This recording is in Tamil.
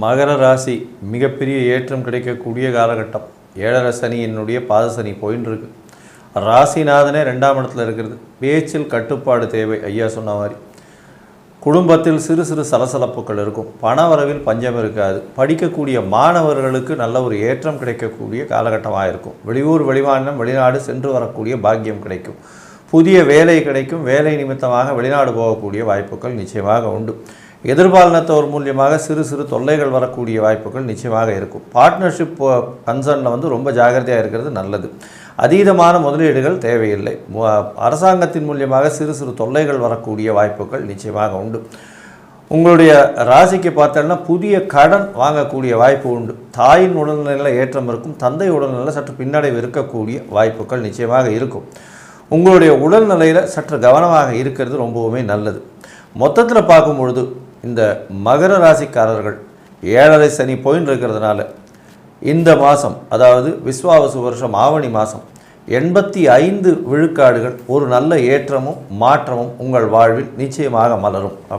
மகர ராசி மிகப்பெரிய ஏற்றம் கிடைக்கக்கூடிய காலகட்டம். 7.5 சனியினுடைய பாதசனி போயின்னு இருக்கு. ராசிநாதனே 2ஆம் இடத்துல இருக்கிறது. பேச்சில் கட்டுப்பாடு தேவை. ஐயா சொன்ன மாதிரி குடும்பத்தில் சிறு சிறு சலசலப்புகள் இருக்கும். பணவரவில் பஞ்சம் இருக்காது. படிக்கக்கூடிய மாணவர்களுக்கு நல்ல ஒரு ஏற்றம் கிடைக்கக்கூடிய காலகட்டமாக இருக்கும். வெளியூர் வெளிமாநிலம் வெளிநாடு சென்று வரக்கூடிய பாக்கியம் கிடைக்கும். புதிய வேலை கிடைக்கும். வேலை நிமித்தமாக வெளிநாடு போகக்கூடிய வாய்ப்புகள் நிச்சயமாக உண்டு. எதிர்பாலினத்தவர் மூலியமாக சிறு சிறு தொல்லைகள் வரக்கூடிய வாய்ப்புகள் நிச்சயமாக இருக்கும். பார்ட்னர்ஷிப் கன்சர்னில் ரொம்ப ஜாகிரதையாக இருக்கிறது நல்லது. அதீதமான முதலீடுகள் தேவையில்லை. அரசாங்கத்தின் மூலியமாக சிறு சிறு தொல்லைகள் வரக்கூடிய வாய்ப்புகள் நிச்சயமாக உண்டு. உங்களுடைய ராசிக்கு பார்த்தோம்னா புதிய கடன் வாங்கக்கூடிய வாய்ப்பு உண்டு. தாயின் உடல்நிலையில் ஏற்றம் இருக்கும். தந்தை உடல்நிலையில் சற்று பின்னடைவு இருக்கக்கூடிய வாய்ப்புகள் நிச்சயமாக இருக்கும். உங்களுடைய உடல்நிலையில் சற்று கவனமாக இருக்கிறது ரொம்பவுமே நல்லது. மொத்தத்தில் பார்க்கும் பொழுது இந்த மகர ராசிக்காரர்கள் 7.5 சனி போயின்னு இருக்கிறதுனால இந்த மாதம், அதாவது விஸ்வாவசு வருஷம் ஆவணி மாதம் 85 விழுக்காடுகள் ஒரு நல்ல ஏற்றமும் மாற்றமும் உங்கள் வாழ்வில் நிச்சயமாக மலரும்.